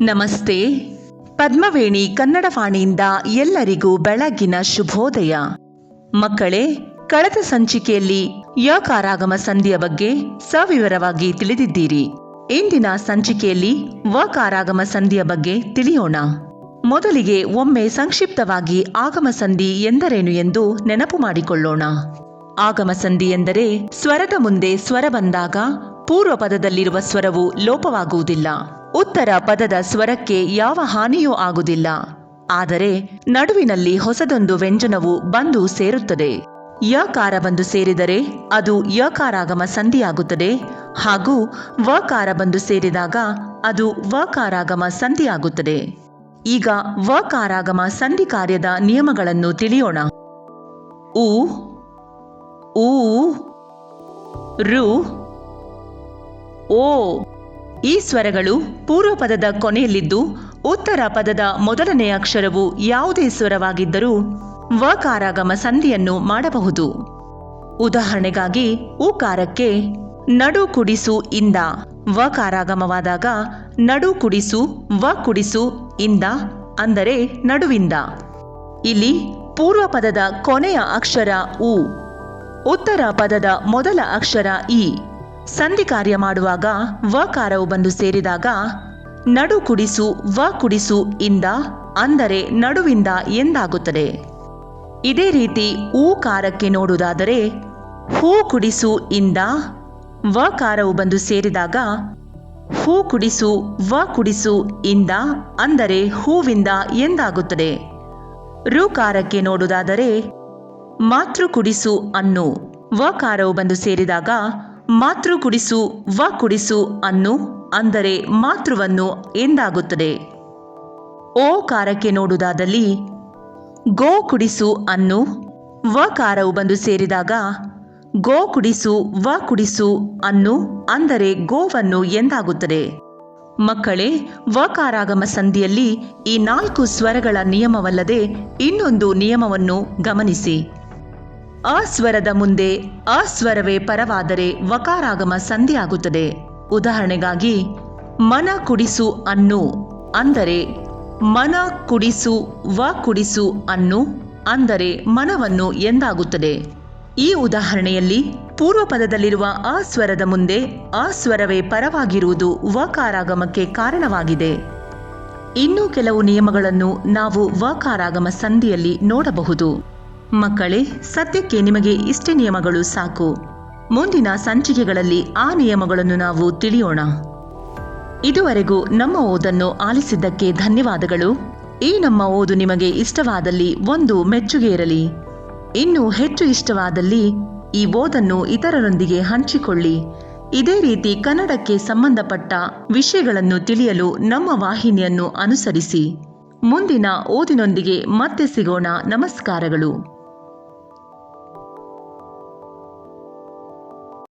ನಮಸ್ತೆ. ಪದ್ಮವೇಣಿ ಕನ್ನಡ ವಾಣಿಯಿಂದ ಎಲ್ಲರಿಗೂ ಬೆಳಗಿನ ಶುಭೋದಯ. ಮಕ್ಕಳೇ, ಕಳೆದ ಸಂಚಿಕೆಯಲ್ಲಿ ಯಕಾರಾಗಮ ಸಂಧಿಯ ಬಗ್ಗೆ ಸವಿವರವಾಗಿ ತಿಳಿದಿದ್ದೀರಿ. ಇಂದಿನ ಸಂಚಿಕೆಯಲ್ಲಿ ವಕಾರಾಗಮ ಸಂಧಿಯ ಬಗ್ಗೆ ತಿಳಿಯೋಣ. ಮೊದಲಿಗೆ ಒಮ್ಮೆ ಸಂಕ್ಷಿಪ್ತವಾಗಿ ಆಗಮ ಸಂಧಿ ಎಂದರೇನು ಎಂದು ನೆನಪು ಮಾಡಿಕೊಳ್ಳೋಣ. ಆಗಮ ಸಂಧಿ ಎಂದರೆ ಸ್ವರದ ಮುಂದೆ ಸ್ವರ ಬಂದಾಗ ಪೂರ್ವ ಪದದಲ್ಲಿರುವ ಸ್ವರವು ಲೋಪವಾಗುವುದಿಲ್ಲ. ಉತ್ತರ ಪದದ ಸ್ವರಕ್ಕೆ ಯಾವ ಹಾನಿಯೂ ಆಗುವುದಿಲ್ಲ. ಆದರೆ ನಡುವಿನಲ್ಲಿ ಹೊಸದೊಂದು ವ್ಯಂಜನವು ಬಂದು ಸೇರುತ್ತದೆ. ಯಕಾರ ಬಂದು ಸೇರಿದರೆ ಅದು ಯಕಾರಾಗಮ ಸಂಧಿಯಾಗುತ್ತದೆ ಹಾಗೂ ವಕಾರ ಬಂದು ಸೇರಿದಾಗ ಅದು ವಕಾರಾಗಮ ಸಂಧಿಯಾಗುತ್ತದೆ. ಈಗ ವಕಾರಾಗಮ ಸಂಧಿ ಕಾರ್ಯದ ನಿಯಮಗಳನ್ನು ತಿಳಿಯೋಣ. ಉ, ಊ, ರು, ಓ ಈ ಸ್ವರಗಳು ಪೂರ್ವ ಪದದ ಕೊನೆಯಲ್ಲಿದ್ದು ಉತ್ತರ ಪದದ ಮೊದಲನೇ ಅಕ್ಷರವು ಯಾವುದೇ ಸ್ವರವಾಗಿದ್ದರೂ ವಕಾರಾಗಮ ಸಂಧಿಯನ್ನು ಮಾಡಬಹುದು. ಉದಾಹರಣೆಗಾಗಿ ಉಕಾರಕ್ಕೆ ನಡು ಕುಡಿಸು ಇಂದ ವಕಾರಾಗಮವಾದಾಗ ನಡು ಕುಡಿಸು ವ ಕುಡಿಸು ಇಂದ ಅಂದರೆ ನಡುವಿಂದ. ಇಲ್ಲಿ ಪೂರ್ವ ಪದದ ಕೊನೆಯ ಅಕ್ಷರ ಉ, ಉತ್ತರ ಪದದ ಮೊದಲ ಅಕ್ಷರ ಇ. ಸಂಧಿ ಕಾರ್ಯ ಮಾಡುವಾಗ ವಕಾರವು ಬಂದು ಸೇರಿದಾಗ ನಡು ಕುಡಿಸು ವ ಕುಡಿಸು ಇಂದ ಅಂದರೆ ನಡುವಿಂದ ಎಂದಾಗುತ್ತದೆ. ಇದೇ ರೀತಿ ಊಕಾರಕ್ಕೆ ನೋಡುವುದಾದರೆ ಹೂ ಕುಡಿಸು ಇಂದ ವಕಾರವು ಬಂದು ಸೇರಿದಾಗ ಹೂ ಕುಡಿಸು ವ ಕುಡಿಸು ಇಂದ ಅಂದರೆ ಹೂವಿಂದ ಎಂದಾಗುತ್ತದೆ. ರುಕಾರಕ್ಕೆ ನೋಡುವುದಾದರೆ ಮಾತೃ ಕುಡಿಸು ಅನ್ನು ವಕಾರವು ಬಂದು ಸೇರಿದಾಗ ಮಾತೃ ಕುಡಿಸು ವ ಕುಡಿಸು ಅನ್ನು ಅಂದರೆ ಮಾತೃವನ್ನು ಎಂದಾಗುತ್ತದೆ. ಓಕಾರಕ್ಕೆ ನೋಡುವುದಾದಲ್ಲಿ ಗೋ ಕುಡಿಸು ಅನ್ನು ವಕಾರವು ಬಂದು ಸೇರಿದಾಗ ಗೋ ಕುಡಿಸು ವ ಕುಡಿಸು ಅನ್ನು ಅಂದರೆ ಗೋವನ್ನು ಎಂದಾಗುತ್ತದೆ. ಮಕ್ಕಳೇ, ವಕಾರಾಗಮ ಸಂಧಿಯಲ್ಲಿ ಈ 4 ಸ್ವರಗಳ ನಿಯಮವಲ್ಲದೆ ಇನ್ನೊಂದು ನಿಯಮವನ್ನು ಗಮನಿಸಿ. ಅಸ್ವರದ ಮುಂದೆ ಅಸ್ವರವೇ ಪರವಾದರೆ ವಕಾರಾಗಮ ಸಂಧಿಯಾಗುತ್ತದೆ. ಉದಾಹರಣೆಗಾಗಿ ಮನ ಕುಡಿಸು ಅನ್ನು ಅಂದರೆ ಮನ ಕುಡಿಸು ವ ಕುಡಿಸು ಅನ್ನು ಅಂದರೆ ಮನವನ್ನು ಎಂದಾಗುತ್ತದೆ. ಈ ಉದಾಹರಣೆಯಲ್ಲಿ ಪೂರ್ವ ಪದದಲ್ಲಿರುವ ಅಸ್ವರದ ಮುಂದೆ ಅಸ್ವರವೇ ಪರವಾಗಿರುವುದು ವಕಾರಾಗಮಕ್ಕೆ ಕಾರಣವಾಗಿದೆ. ಇನ್ನೂ ಕೆಲವು ನಿಯಮಗಳನ್ನು ನಾವು ವಕಾರಾಗಮ ಸಂಧಿಯಲ್ಲಿ ನೋಡಬಹುದು. ಮಕ್ಕಳೇ, ಸದ್ಯಕ್ಕೆ ನಿಮಗೆ ಇಷ್ಟೇ ನಿಯಮಗಳು ಸಾಕು. ಮುಂದಿನ ಸಂಚಿಕೆಗಳಲ್ಲಿ ಆ ನಿಯಮಗಳನ್ನು ನಾವು ತಿಳಿಯೋಣ. ಇದುವರೆಗೂ ನಮ್ಮ ಓದನ್ನು ಆಲಿಸಿದ್ದಕ್ಕೆ ಧನ್ಯವಾದಗಳು. ಈ ನಮ್ಮ ಓದು ನಿಮಗೆ ಇಷ್ಟವಾದಲ್ಲಿ ಒಂದು ಮೆಚ್ಚುಗೆ ಇರಲಿ. ಇನ್ನೂ ಹೆಚ್ಚು ಇಷ್ಟವಾದಲ್ಲಿ ಈ ಓದನ್ನು ಇತರರೊಂದಿಗೆ ಹಂಚಿಕೊಳ್ಳಿ. ಇದೇ ರೀತಿ ಕನ್ನಡಕ್ಕೆ ಸಂಬಂಧಪಟ್ಟ ವಿಷಯಗಳನ್ನು ತಿಳಿಯಲು ನಮ್ಮ ವಾಹಿನಿಯನ್ನು ಅನುಸರಿಸಿ. ಮುಂದಿನ ಓದಿನೊಂದಿಗೆ ಮತ್ತೆ ಸಿಗೋಣ. ನಮಸ್ಕಾರಗಳು.